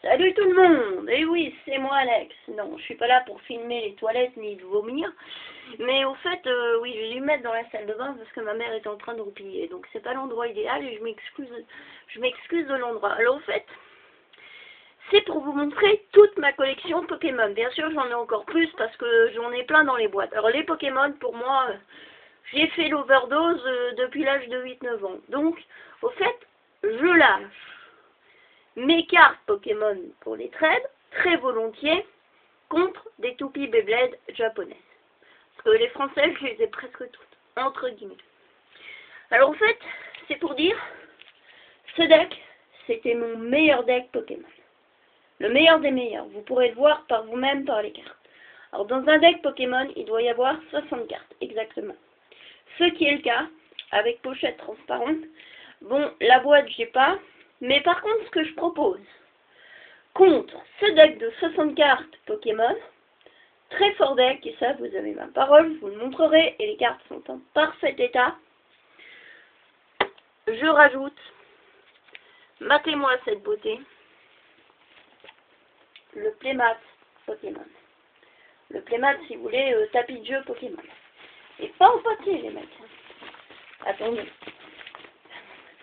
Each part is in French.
Salut tout le monde. Et oui, c'est moi Alex. Non, je suis pas là pour filmer les toilettes ni de vomir. Mais au fait, oui, je vais lui mettre dans la salle de bain parce que ma mère est en train de roupiller. Donc c'est pas l'endroit idéal et je m'excuse de l'endroit. Alors au fait, c'est pour vous montrer toute ma collection Pokémon. Bien sûr, j'en ai encore plus parce que j'en ai plein dans les boîtes. Alors les Pokémon, pour moi, j'ai fait l'overdose depuis l'âge de 8-9 ans. Donc, au fait, je lâche mes cartes Pokémon pour les trades, très volontiers, contre des toupies Beyblade japonaises. Parce que les françaises, je les ai presque toutes, entre guillemets. Alors en fait, c'est pour dire, ce deck, c'était mon meilleur deck Pokémon. Le meilleur des meilleurs, vous pourrez le voir par vous-même par les cartes. Alors dans un deck Pokémon, il doit y avoir 60 cartes, exactement. Ce qui est le cas, avec pochette transparente. Bon, la boîte, j'ai pas. Mais par contre, ce que je propose, contre ce deck de 60 cartes Pokémon, très fort deck, et ça, vous avez ma parole, je vous le montrerai, et les cartes sont en parfait état, je rajoute, matez-moi cette beauté, le playmat Pokémon. Le playmat, si vous voulez, tapis de jeu Pokémon. Et pas en papier, les mecs. Attendez.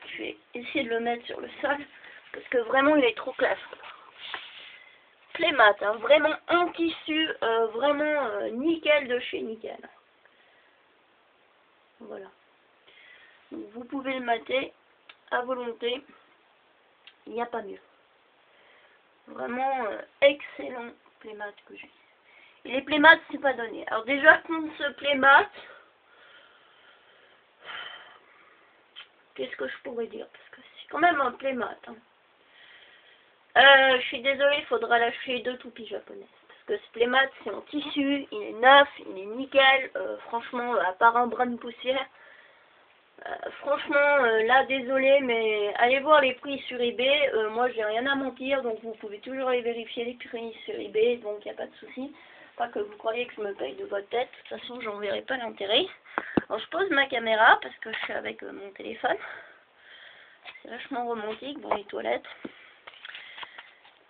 Je vais essayer de le mettre sur le sol, parce que vraiment, il est trop classe. Playmat, hein, vraiment un tissu, vraiment nickel de chez nickel. Voilà. Donc, vous pouvez le mater à volonté. Il n'y a pas mieux. Vraiment excellent playmat que j'ai. Et les playmats, c'est pas donné. Alors déjà, contre ce playmat, qu'est-ce que je pourrais dire? Parce que c'est quand même un playmat. Hein. Je suis désolée, il faudra lâcher 2 toupies japonaises. Parce que ce playmat, c'est en tissu, il est neuf, il est nickel. Franchement, à part un brin de poussière. Franchement, là, désolé, mais allez voir les prix sur eBay. Moi, j'ai rien à mentir, donc vous pouvez toujours aller vérifier les prix sur eBay, donc il n'y a pas de souci. Pas que vous croyez que je me paye de votre tête. De toute façon, j'en verrai pas l'intérêt. Alors, je pose ma caméra parce que je suis avec mon téléphone. C'est vachement romantique dans les toilettes.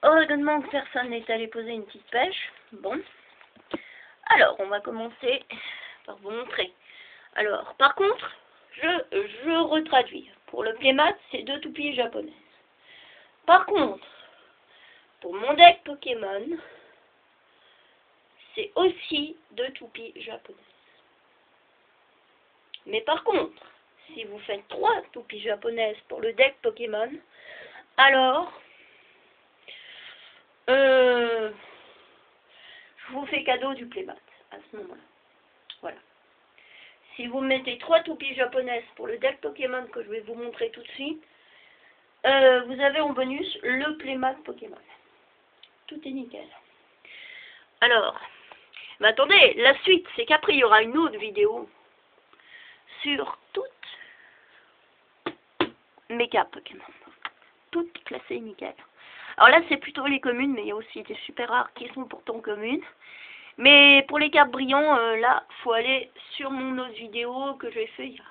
Heureusement que personne n'est allé poser une petite pêche. Bon. Alors, on va commencer par vous montrer. Alors, par contre, je retraduis. Pour le playmat, c'est 2 toupies japonaises. Par contre, pour mon deck Pokémon, c'est aussi 2 toupies japonaises. Mais par contre, si vous faites 3 toupies japonaises pour le deck Pokémon, alors je vous fais cadeau du playmat à ce moment-là. Voilà. Si vous mettez 3 toupies japonaises pour le deck Pokémon que je vais vous montrer tout de suite, vous avez en bonus le playmat Pokémon. Tout est nickel. Alors, mais attendez, la suite, c'est qu'après il y aura une autre vidéo sur toutes mes cartes Pokémon. Toutes classées nickel. Alors là, c'est plutôt les communes, mais il y a aussi des super rares qui sont pourtant communes. Mais pour les cartes brillants, là, faut aller sur mon autre vidéo que j'ai fait il y a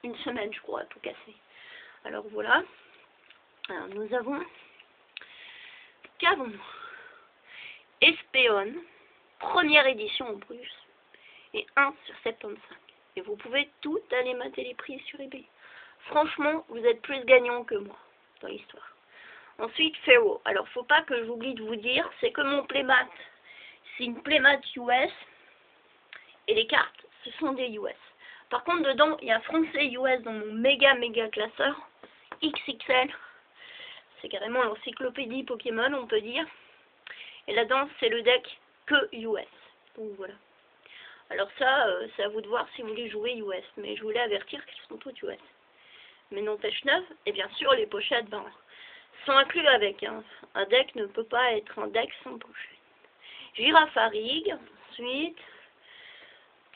une semaine, je crois, à tout casser. Alors voilà. Alors nous avons qu'avons-nous Espeon, première édition en plus, et 1 sur 75. Et vous pouvez tout aller mater les prix sur eBay. Franchement, vous êtes plus gagnant que moi dans l'histoire. Ensuite, Pharaoh. Alors, faut pas que j'oublie de vous dire, c'est que mon playmat, c'est une playmat US, et les cartes, ce sont des US. Par contre, dedans, il y a un français US dans mon méga classeur, XXL. C'est carrément l'encyclopédie Pokémon, on peut dire. Et là-dedans, c'est le deck que US. Donc voilà. Alors ça, c'est à vous de voir si vous voulez jouer US. Mais je voulais avertir qu'ils sont tous US. Mais n'empêche neuf, et bien sûr, les pochettes, ben, sont inclus avec. Hein. Un deck ne peut pas être un deck sans pochette. Girafarig, ensuite.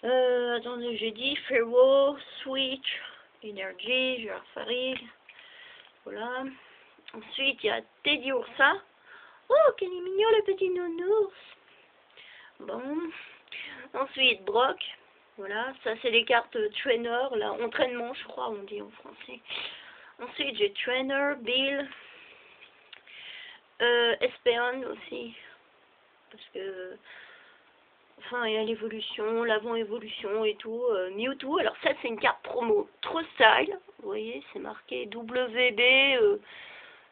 Attendez, j'ai dit Pharaoh, Switch, Energy, Girafarig. Voilà. Ensuite, il y a Teddy Ursa. Oh, quel est mignon le petit nounours. Bon. Ensuite, Brock. Voilà, ça c'est les cartes trainer, là, entraînement, je crois, on dit en français. Ensuite, j'ai trainer, Bill, Espeon aussi, parce que, enfin, il y a l'évolution, l'avant-évolution et tout. Mewtwo, alors ça c'est une carte promo, trop style, vous voyez, c'est marqué WB,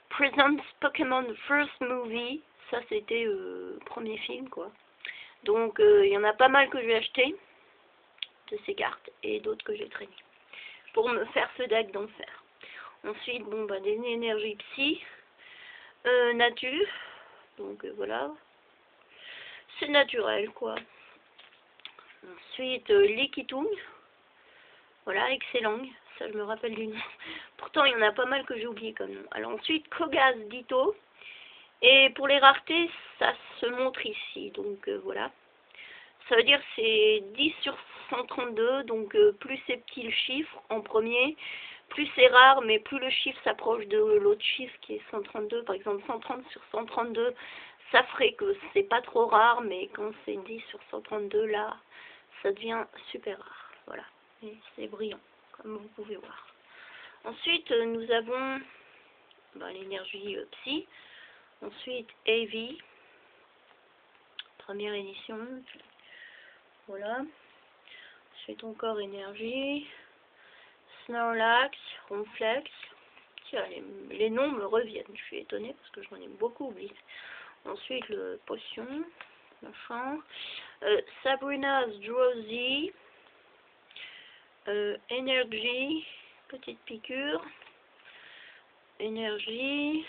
Presents Pokémon First Movie, ça c'était premier film, quoi. Donc, il y en a pas mal que je vais acheter de ces cartes, et d'autres que j'ai traînées, pour me faire ce deck d'enfer. Ensuite, bon, bah, des énergies psy, nature, donc voilà, c'est naturel, quoi. Ensuite, Lickitung, voilà, excellent, ça je me rappelle du nom. Pourtant, il y en a pas mal que j'ai oublié comme nom. Alors ensuite, Kogas Ditto, et pour les raretés, ça se montre ici, donc voilà. Ça veut dire que c'est 10 sur 132, donc plus c'est petit le chiffre en premier, plus c'est rare, mais plus le chiffre s'approche de l'autre chiffre qui est 132, par exemple 130 sur 132, ça ferait que c'est pas trop rare, mais quand c'est 10 sur 132, là, ça devient super rare. Voilà, et c'est brillant, comme vous pouvez voir. Ensuite, nous avons l'énergie psy, ensuite AV, première édition. Voilà. Ensuite encore énergie. Snorlax, Ronflex. Tiens, les noms me reviennent. Je suis étonnée parce que j'en ai beaucoup oublié. Ensuite le potion. Machin. Sabrina's Drowsy. Énergie. Petite piqûre. Énergie.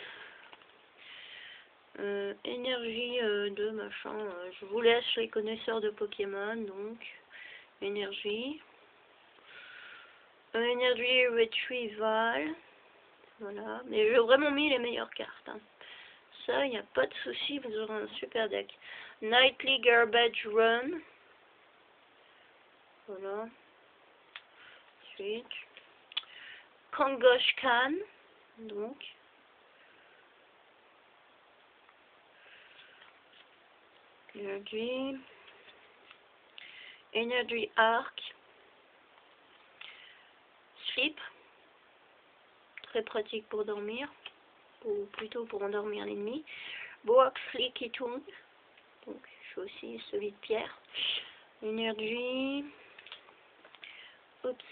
Énergie de machin. Je vous laisse les connaisseurs de Pokémon. Donc. Énergie. Énergie Retrieval. Voilà. Mais j'ai vraiment mis les meilleures cartes. Hein. Ça, il n'y a pas de souci, vous aurez un super deck. Nightly Garbage Run. Voilà. Ensuite. Kangosh Khan. Donc. Energy. Energy Arc. Sleep. Très pratique pour dormir. Ou plutôt pour endormir l'ennemi. Boax Lickitung. Donc, je fais aussi celui de pierre. Énergie. Oups.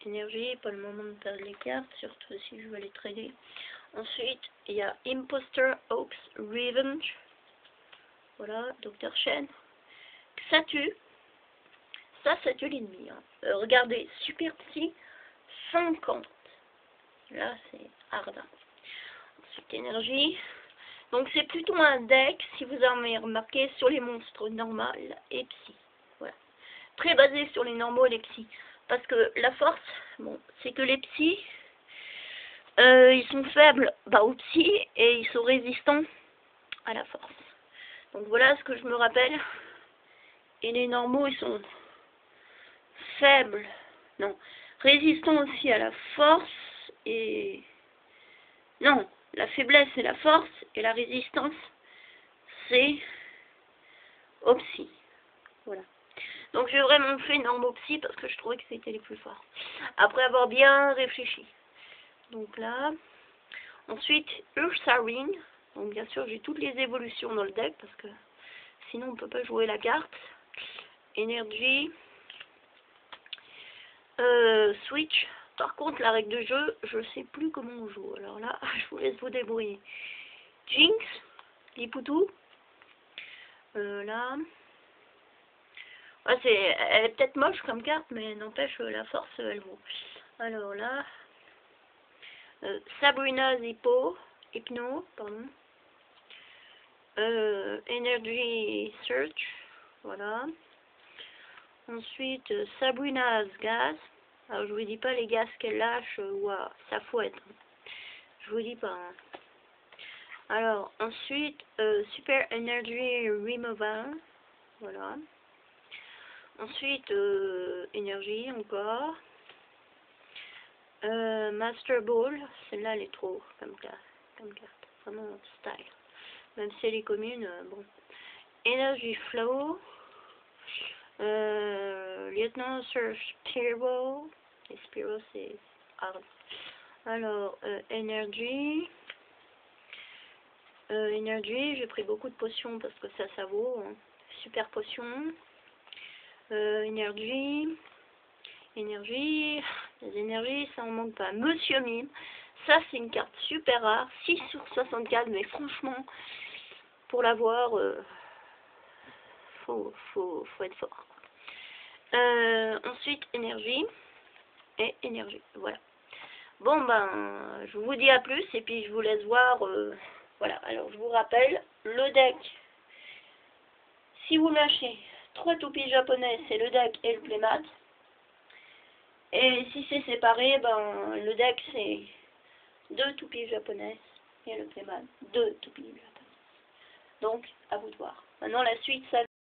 Énergie, pas le moment de perdre les cartes, surtout si je veux les trader. Ensuite, il y a Imposter Oaks Revenge. Voilà, Dr. Shen. Ça tue. Ça tue l'ennemi. Hein. Regardez, super petit, 50. Là, c'est hard. Ensuite, énergie. Donc, c'est plutôt un deck, si vous avez remarqué, sur les monstres normales et psy. Voilà. Très basé sur les normaux et les psy. Parce que la force, bon, c'est que les psys, ils sont faibles aux psy et ils sont résistants à la force. Donc voilà ce que je me rappelle. Et les normaux, ils sont faibles, non, résistants aussi à la force et... Non, la faiblesse c'est la force et la résistance c'est au psy. Voilà. Donc j'ai vraiment fait normaux psy parce que je trouvais que c'était les plus forts. Après avoir bien réfléchi. Donc là, ensuite Ursaring. Donc bien sûr j'ai toutes les évolutions dans le deck parce que sinon on peut pas jouer la carte. Énergie. Switch. Par contre la règle de jeu, je sais plus comment on joue. Alors là, je vous laisse vous débrouiller. Jinx. Lipoutou. Là. Ouais, elle est peut-être moche comme carte, mais n'empêche la force, elle vaut. Alors là. Sabrina's Hypno, pardon. Energy Search, voilà. Ensuite, Sabrina's Gas. Alors, je vous dis pas les gaz qu'elle lâche, ouah, ça fouette. Je vous dis pas. Hein. Alors, ensuite, Super Energy Removal, voilà. Ensuite, Énergie encore. Master Ball, celle-là, elle est trop comme carte. Vraiment style. Même si elle est commune, bon. Energy Flow. Lieutenant Sir Spiro. Et Spiro, c'est hard. Alors, Energy. Énergie, j'ai pris beaucoup de potions parce que ça vaut. Hein. Super potion. Énergie. Énergie. Les énergies, ça en manque pas. Monsieur Mime. Ça, c'est une carte super rare. 6 sur 64, mais franchement, pour l'avoir, faut être fort. Ensuite, énergie. Et énergie. Voilà. Bon, ben, je vous dis à plus et puis je vous laisse voir. Voilà, alors je vous rappelle, le deck, si vous lâchez 3 toupies japonais, c'est le deck et le playmat. Et si c'est séparé, ben, le deck c'est 2 toupies japonaises et le playmat 2 toupies japonaises. Donc, à vous de voir. Maintenant, la suite, ça